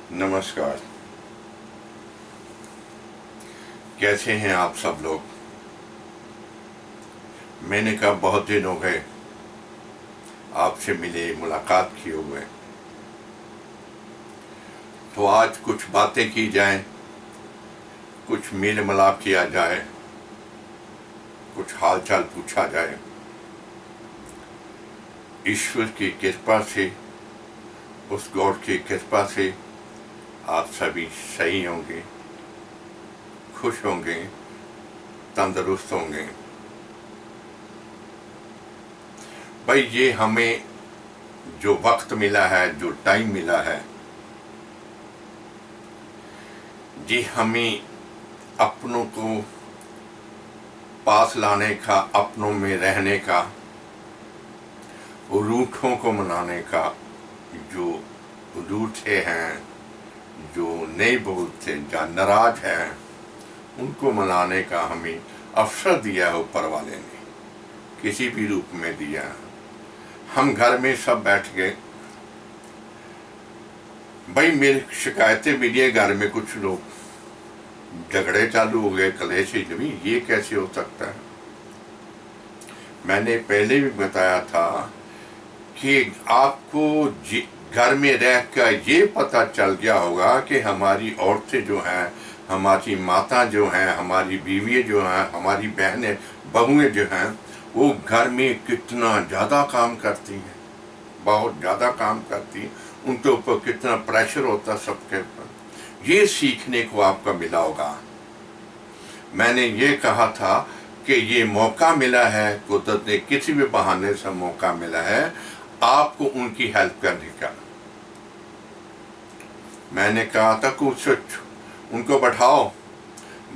नमस्कार। कैसे हैं आप सब लोग? मैंने कहा बहुत दिन हो गए आपसे मिले, मुलाकात किए हुए, तो आज कुछ बातें की जाएं, कुछ मेल मिलाप किया जाए, कुछ हालचाल पूछा जाए। ईश्वर की कृपा से, उस गॉड की कृपा से आप सभी सही होंगे, खुश होंगे, तंदुरुस्त होंगे। भाई, ये हमें जो वक्त मिला है, जो टाइम मिला है, ये हमें अपनों को पास लाने का, अपनों में रहने का, रूठों को मनाने का, जो रूठे हैं, जो नहीं बोलते, जो नाराज हैं, उनको मनाने का हमें अवसर दिया है ऊपर वाले ने, किसी भी रूप में दिया। हम घर में सब बैठ गए। भाई, मेरी शिकायतें मिली है, घर में कुछ लोग झगड़े चालू हो गए, कलेश ही। ये कैसे हो सकता है? मैंने पहले भी बताया था कि आपको घर में रहकर ये पता चल गया होगा कि हमारी औरतें जो हैं, हमारी माता जो हैं, हमारी बीवियाँ जो हैं, हमारी बहनें, बहुएं जो हैं, वो घर में कितना ज़्यादा काम करती हैं, बहुत ज़्यादा काम करती हैं। उनके ऊपर कितना प्रेशर होता है सबके ऊपर। ये सीखने को आपका मिला होगा। मैंने ये कहा था कि ये मौका मिला है, कुदरत ने किसी भी बहाने से मौका मिला है आपको उनकी हेल्प करने का। मैंने कहा था कुछ उनको बैठाओ,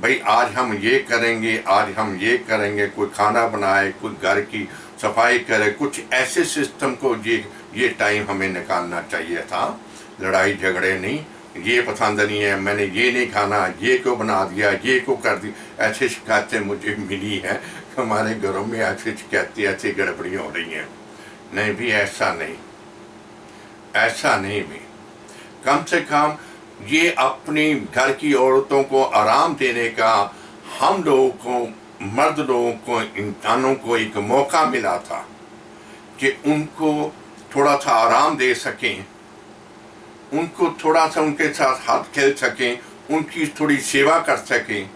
भाई आज हम ये करेंगे, आज हम ये करेंगे, कोई खाना बनाए, कोई घर की सफाई करे, कुछ ऐसे सिस्टम को ये टाइम हमें निकालना चाहिए था। लड़ाई झगड़े नहीं, ये पसंद नहीं है, मैंने ये नहीं खाना, ये क्यों बना दिया, ये क्यों कर दी। ऐसी शिकायतें मुझे मिली हैं, हमारे घरों में ऐसी शिकायतें, ऐसी गड़बड़ी हो रही हैं। नहीं भी, ऐसा नहीं, ऐसा नहीं भी। कम से कम ये अपनी घर की औरतों को आराम देने का हम लोगों को, मर्द लोगों को, इंसानों को एक मौका मिला था कि उनको थोड़ा सा आराम दे सकें, उनको थोड़ा सा उनके साथ हाथ खेल सकें, उनकी थोड़ी सेवा कर सकें।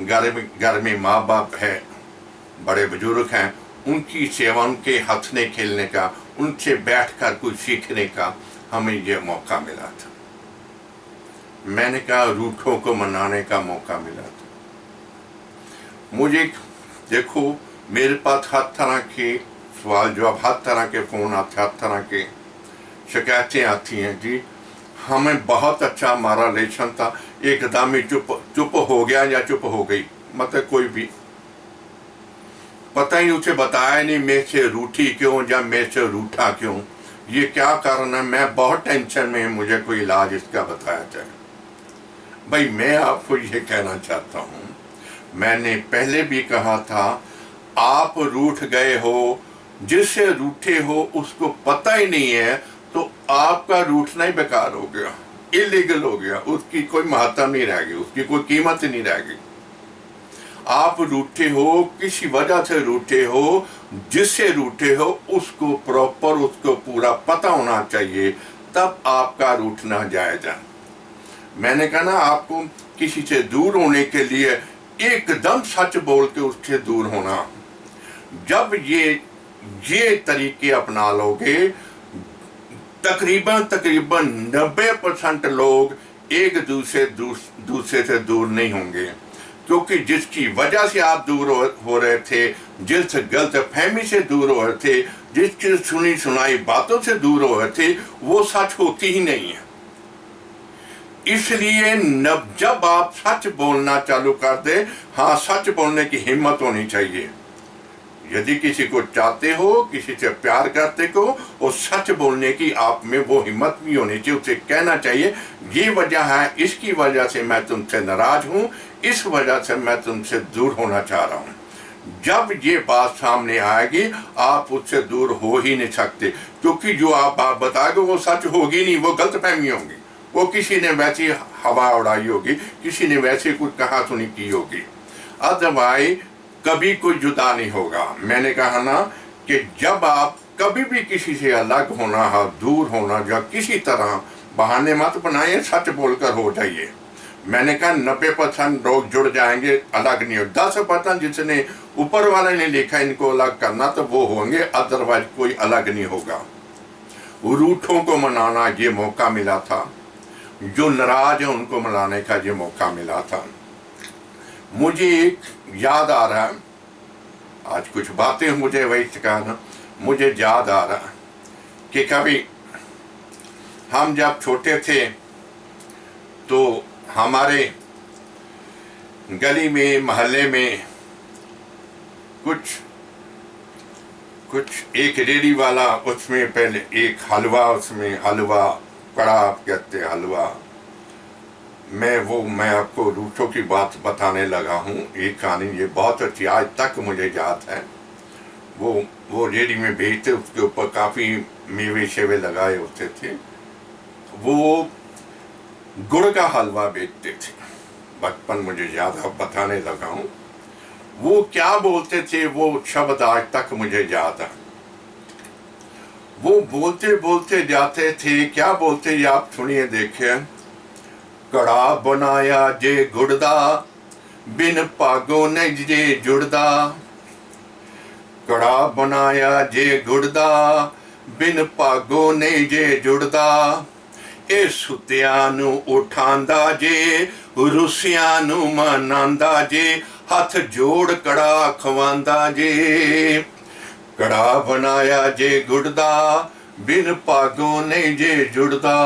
घर में माँ बाप है, बड़े बुजुर्ग हैं, उनकी सेवा, उनके हंसने खेलने का, उनसे बैठकर कुछ सीखने का हमें ये मौका मिला था। मैंने कहा रूठों को मनाने का मौका मिला था। मुझे देखो, मेरे पास हर तरह के सवाल जवाब, हर तरह के फ़ोन आते, हर तरह के शिकायतें आती हैं। जी, हमें बहुत अच्छा हमारा रिलेशन था, एकदम ही चुप हो गया या चुप हो गई, मतलब कोई भी पता ही उसे बताया नहीं मेरे से रूठी क्यों या मेरे से रूठा क्यों, ये क्या कारण है। मैं बहुत टेंशन में, मुझे कोई इलाज इसका बताया जाए। भाई, मैं आपको ये कहना चाहता हूँ, मैंने पहले भी कहा था, आप रूठ गए हो, जिससे रूठे हो उसको पता ही नहीं है, तो आपका रूठना ही बेकार हो गया, इलीगल हो गया, उसकी कोई महत्ता नहीं रहेगी, उसकी कोई कीमत नहीं रहेगी। आप रूठे हो, किसी वजह से रूठे हो, जिससे रूठे हो उसको प्रॉपर, उसको पूरा पता होना चाहिए, तब आपका रूठना जायज है। मैंने कहा ना, आपको किसी से दूर होने के लिए एकदम सच बोल के उससे दूर होना। जब ये तरीके अपना लोगे, तकरीबन 90% लोग एक दूसरे से दूर नहीं होंगे, क्योंकि जिसकी वजह से आप दूर हो रहे थे, जिस गलत फहमी से दूर हो रहे थे, जिसकी सुनी सुनाई बातों से दूर हो रहे थे, वो सच होती ही नहीं है। इसलिए जब आप सच बोलना चालू कर दे, हाँ, सच बोलने की हिम्मत होनी चाहिए। यदि किसी को चाहते हो, किसी से प्यार करते हो, और सच बोलने की आप में वो हिम्मत भी होनी चाहिए। उसे कहना चाहिए, ये वजह है, इसकी वजह से मैं तुमसे नाराज हूँ, इस वजह से मैं तुमसे दूर होना चाह रहा हूँ। जब ये बात सामने आएगी, आप उससे दूर हो ही नहीं सकते, क्योंकि जो आप बात बताओगे वो सच होगी नहीं, वो गलतफहमी होगी, वो किसी ने वैसी हवा उड़ाई होगी, किसी ने वैसे कुछ कहा सुनी की होगी, अदरवाइज कभी कोई जुदा नहीं होगा। मैंने कहा ना कि जब आप कभी भी किसी से अलग होना है, दूर होना, या किसी तरह बहाने मत बनाइए, सच बोलकर हो जाइए। मैंने कहा 90% लोग जुड़ जाएंगे, अलग नहीं हो। 10% जिसने ऊपर वाले ने लिखा इनको अलग करना तो वो होंगे, अदरवाइज कोई अलग नहीं होगा। रूठों को मनाना ये मौका मिला था, जो नाराज है उनको मनाने का ये मौका मिला था। मुझे एक याद आ रहा है, आज कुछ बातें मुझे वही कहना, मुझे याद आ रहा कि कभी हम जब छोटे थे तो हमारे गली में, मोहल्ले में कुछ एक रेडी वाला, उसमें पहले एक हलवा, उसमें हलवा कड़ा आप कहते हैं हलवा। मैं आपको रूठों की बात बताने लगा हूँ। ये कहानी ये बहुत अच्छी, आज तक मुझे याद है। वो रेडी में बेचते, उसके ऊपर काफ़ी मेवे शेवे लगाए होते थे। वो गुड़ का हलवा बेचते थे, बचपन मुझे याद है, बताने लगा हूँ। वो क्या बोलते थे, वो शब्द आज तक मुझे याद है। वो बोलते बोलते जाते थे, क्या बोलते आप सुनिए, देखिए। कड़ा बनाया जे गुड़दा, बिन भागो नहीं जे जुड़दा। कड़ा बनाया जे गुड़दा, बिन भागो नहीं जे जुड़दा। ए सुत्या नू उठांदा जे, रुसिया नू मनांदा जे। हथ जोड़ कड़ा खवांदा जे। कड़ा बनाया जे गुड़दा, बिन भागो नहीं जे जुड़दा।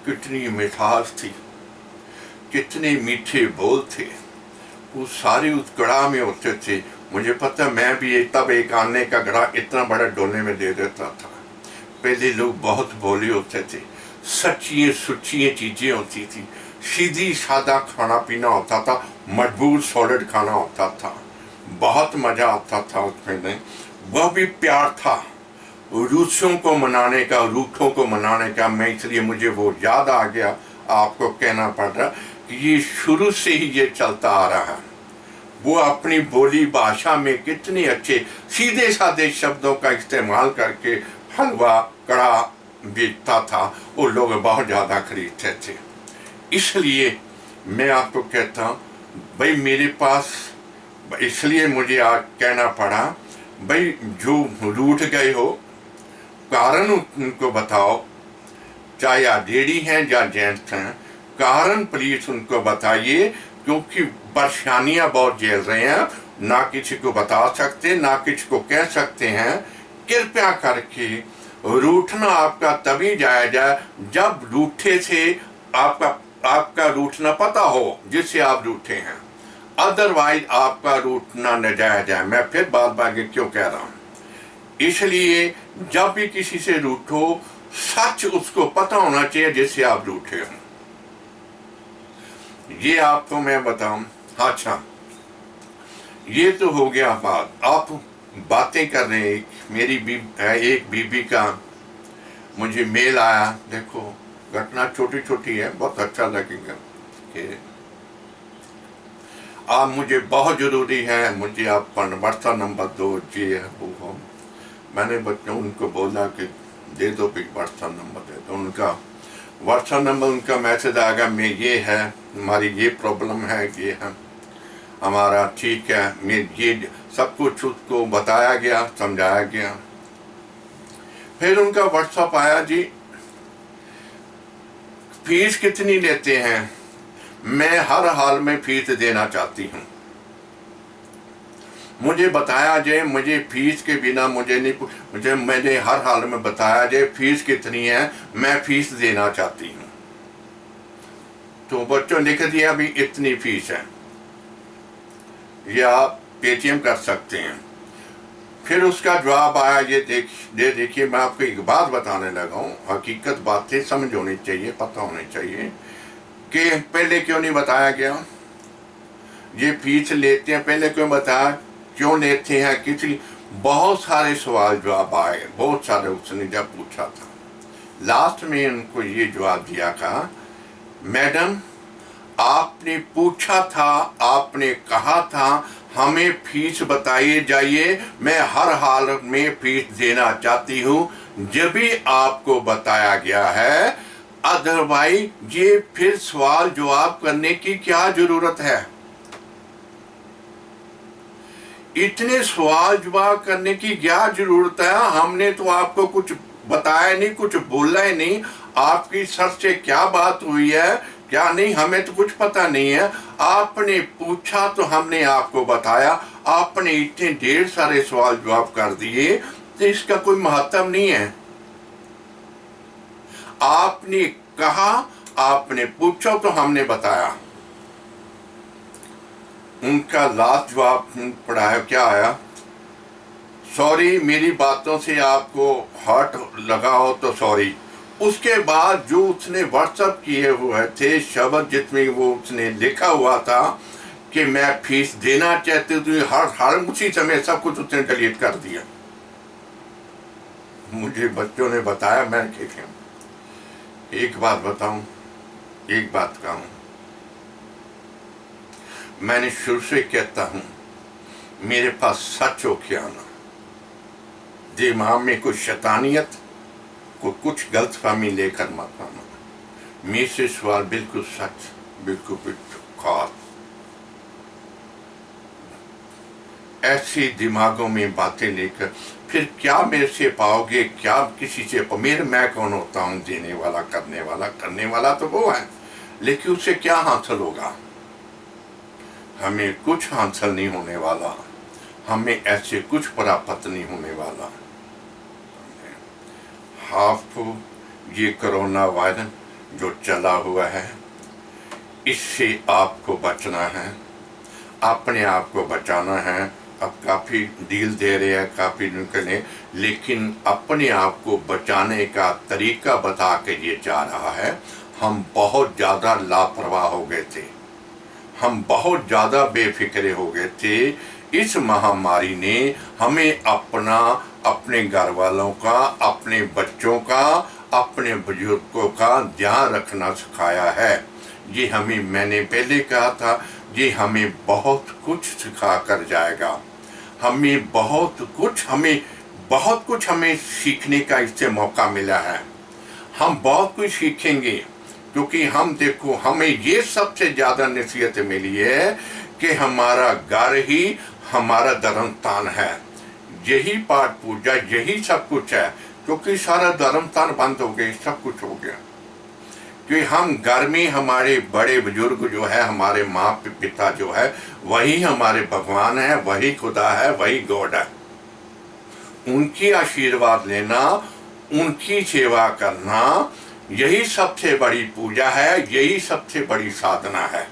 कितनी मिठास थी, कितने मीठे बोल थे, वो सारे उस कड़ा में होते थे। मुझे पता, मैं भी तब एक आने का कड़ा इतना बड़ा डोले में दे देता था। पहले लोग बहुत भोले होते थे, सच्ची सुच्ची चीजें होती थी, सीधी सादा खाना पीना होता था, मजबूत सॉलिड खाना होता था, बहुत मजा आता था उसमें। नहीं, वह भी प्यार था, रूठों को मनाने का, रूठों को मनाने का। मैं इसलिए मुझे वो याद आ गया, आपको कहना पड़ रहा कि ये शुरू से ही ये चलता आ रहा है। वो अपनी बोली भाषा में कितने अच्छे सीधे साधे शब्दों का इस्तेमाल करके हलवा कड़ा बेचता था, वो लोग बहुत ज़्यादा खरीदते थे। इसलिए मैं आपको कहता हूँ भाई, मेरे पास, इसलिए मुझे आज कहना पड़ा भाई, जो रूठ गए हो कारण उनको बताओ, चाहे आप लेडी हैं या जेंट्स हैं, कारण प्लीज उनको बताइए, क्योंकि परेशानियां बहुत झेल रहे हैं, ना किसी को बता सकते, ना किसी को कह सकते हैं। कृपया करके रूठना आपका तभी जायज है जब रूठे से आपका रूठना पता हो, जिससे आप रूठे हैं। अदरवाइज आपका रूठना नाजायज है। मैं फिर बात बाकी क्यों कह रहा हूं, इसलिए जब भी किसी से रूठो, सच उसको पता होना चाहिए जिससे आप रूठे हो। ये आपको मैं बताऊं। अच्छा, ये तो हो गया बात, आप बातें कर रहे हैं। मेरी एक बीबी का मुझे मेल आया, देखो घटना छोटी छोटी है, बहुत अच्छा लगेगा कि आप मुझे बहुत ज़रूरी है, मुझे आप व्हाट्सएप नंबर दो, ये है वो हो। मैंने बच्चों उनको बोला कि दे दो, भी व्हाट्सएप नंबर दे दो। उनका व्हाट्सएप नंबर, उनका मैसेज आ गया, मैं ये है, हमारी ये प्रॉब्लम है, ये है हमारा, ठीक है। मैं ये सब कुछ उसको बताया गया, समझाया गया। फिर उनका व्हाट्सएप आया, जी फीस कितनी लेते हैं? मैं हर हाल में फीस देना चाहती हूँ, मुझे बताया जाए, मुझे फीस के बिना मुझे नहीं, मैंने हर हाल में बताया जाए फीस कितनी है, मैं फीस देना चाहती हूँ। तो बच्चों लिख दिया भी इतनी फीस है, ये आप पेटीएम कर सकते हैं। फिर उसका जवाब आया, ये देखिए मैं आपको एक बात बताने लगा हूँ, हकीकत बातें समझ होनी चाहिए, पता होनी चाहिए कि पहले क्यों नहीं बताया गया। ये फीस लेते हैं, पहले क्यों बताया, क्यों लेते हैं, किसी बहुत सारे सवाल जवाब आए, बहुत सारे उसने जब पूछा था, लास्ट में उनको ये जवाब दिया था, मैडम आपने पूछा था, आपने कहा था हमें फीस बताइए जाइए, मैं हर हाल में फीस देना चाहती हूँ जब भी आपको बताया गया है, अदरवाइज ये फिर सवाल जवाब करने की क्या जरूरत है। इतने सवाल जवाब करने की क्या जरूरत है, हमने तो आपको कुछ बताया नहीं, कुछ बोला ही नहीं, आपकी सर से क्या बात हुई है क्या नहीं हमें तो कुछ पता नहीं है, आपने पूछा तो हमने आपको बताया, आपने इतने ढेर सारे सवाल जवाब कर दिए तो इसका कोई महत्व नहीं है। आपने कहा, आपने पूछा तो हमने बताया। उनका लास्ट जवाब पढ़ाया क्या आया, सॉरी मेरी बातों से आपको हर्ट लगा हो तो सॉरी। उसके बाद जो उसने व्हाट्सएप किए हुए थे शब्द जिसमें वो उसने लिखा हुआ था कि मैं फीस देना चाहती हूँ, हर उसी समय सब कुछ उसने डिलीट कर दिया। मुझे बच्चों ने बताया, मैं एक बात बताऊं, एक बात कहूं, मैंने शुरू से कहता हूं मेरे पास सच हो के आना, दिमाग में कोई शैतानियत को कुछ गलतफहमी लेकर मत आना। मेरे से सवाल बिल्कुल सच, बिल्कुल खास, ऐसी दिमागों में बातें लेकर फिर क्या मेरे से पाओगे, क्या किसी से मैं कौन होता हूँ देने वाला, करने वाला तो वो है, लेकिन उससे क्या हासिल होगा, हमें कुछ हासिल नहीं होने वाला, हमें ऐसे कुछ प्राप्त नहीं होने वाला। आपको ये कोरोना वायरस जो चला हुआ है इससे आपको बचना है, अपने आप को बचाना है। अब काफ़ी डील दे रहे हैं, काफ़ी निकले, लेकिन अपने आप को बचाने का तरीका बता के ये जा रहा है। हम बहुत ज़्यादा लापरवाह हो गए थे, हम बहुत ज़्यादा बेफिक्रे हो गए थे। इस महामारी ने हमें अपने घर वालों का, अपने बच्चों का, अपने बुजुर्गों का ध्यान रखना सिखाया है। ये मैंने पहले कहा था, ये हमें बहुत कुछ सिखा कर जाएगा। हमें बहुत कुछ हमें सीखने का इससे मौका मिला है। हम बहुत कुछ सीखेंगे क्योंकि हम देखो, हमें ये सबसे ज़्यादा नसीहत मिली है कि हमारा घर ही हमारा धर्म स्थान है, यही पाठ पूजा, यही सब कुछ है। क्योंकि सारा धर्म स्थान बंद हो गए, सब कुछ हो गया। कि हम घर में हमारे बड़े बुजुर्ग जो है, हमारे माँ पिता जो है, वही हमारे भगवान है, वही खुदा है, वही गॉड है। उनकी आशीर्वाद लेना, उनकी सेवा करना, यही सबसे बड़ी पूजा है, यही सबसे बड़ी साधना है।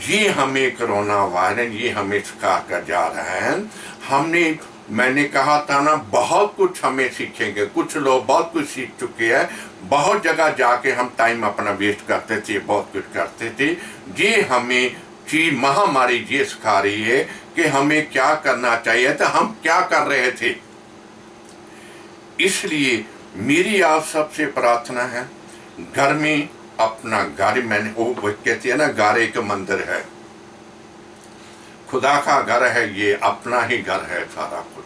ये हमें कोरोना वायरस ये हमें सिखा कर जा रहे हैं। मैंने कहा था ना, बहुत कुछ हमें सीखेंगे। कुछ लोग बहुत कुछ सीख चुके हैं, बहुत जगह जाके हम टाइम अपना वेस्ट करते थे, बहुत कुछ करते थे। ये हमें महामारी ये सिखा रही है कि हमें क्या करना चाहिए था, हम क्या कर रहे थे। इसलिए मेरी आप सबसे प्रार्थना है, घर में अपना घर, मैंने वो कहते हैं ना, घर एक मंदिर है, खुदा का घर है, ये अपना ही घर है, सारा कुछ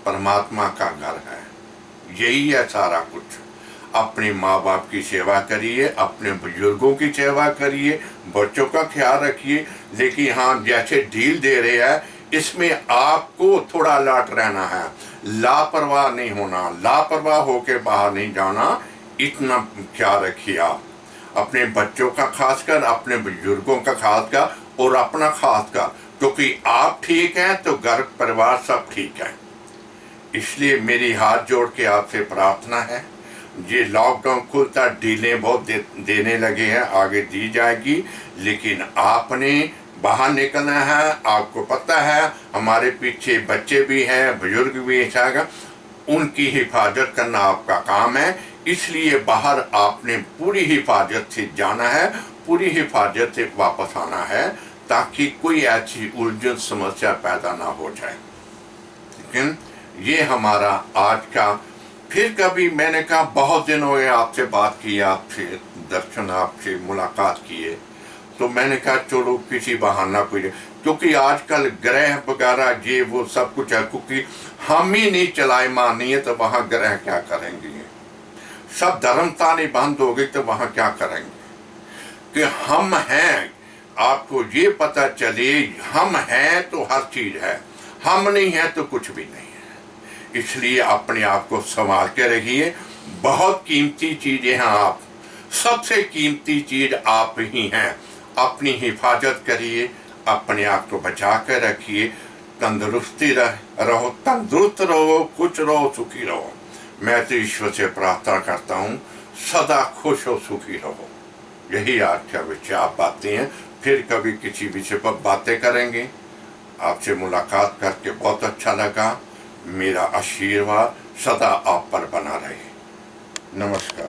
परमात्मा का घर है, यही है सारा कुछ। अपने माँ बाप की सेवा करिए, अपने बुजुर्गों की सेवा करिए, बच्चों का ख्याल रखिए। लेकिन हाँ, जैसे ढील दे रहे हैं, इसमें आपको थोड़ा अलर्ट रहना है, लापरवाह नहीं होना, लापरवाह होके बाहर नहीं जाना, इतना ख्याल रखिए आप। अपने बच्चों का खासकर, अपने बुजुर्गों का खासकर, और अपना खासकर, क्योंकि आप ठीक हैं तो घर परिवार सब ठीक है। इसलिए मेरी हाथ जोड़ के आपसे प्रार्थना है, ये लॉकडाउन खुलता ढीलें बहुत देने लगे हैं, आगे दी जाएगी, लेकिन आपने बाहर निकलना है। आपको पता है हमारे पीछे बच्चे भी हैं, बुजुर्ग भी हैं, उनकी हिफाजत करना आपका काम है। इसलिए बाहर आपने पूरी हिफाजत से जाना है, पूरी हिफाजत से वापस आना है, ताकि कोई ऐसी उलझन समस्या पैदा ना हो जाए। लेकिन ये हमारा आज का फिर कभी मैंने कहा बहुत दिन हो गए आपसे बात की, आपसे दर्शन, आपसे मुलाकात किए, तो मैंने कहा चलो किसी बहाना कोई, क्योंकि आजकल ग्रह वगैरह ये वो सब कुछ है, क्योंकि हम ही नहीं चलाए मानी है तो वहाँ ग्रह क्या करेंगे, सब धर्मता नहीं बंद हो गई तो वहाँ क्या करेंगे। कि हम हैं, आपको ये पता चले हम हैं तो हर चीज है, हम नहीं है तो कुछ भी नहीं है। इसलिए अपने आप को संभाल के रखिए, बहुत कीमती चीजें हैं आप, सबसे कीमती चीज आप ही हैं। अपनी हिफाजत करिए, अपने आप को बचा कर रखिए, तंदुरुस्ती रहो, तंदुरुस्त रहो, खुश रहो, सुखी रहो। मैं तो ईश्वर से प्रार्थना करता हूँ सदा खुश हो, सुखी रहो। यही आज का विषय आप बातें हैं, फिर कभी किसी विषय पर बातें करेंगे। आपसे मुलाकात करके बहुत अच्छा लगा। मेरा आशीर्वाद सदा आप पर बना रहे। नमस्कार।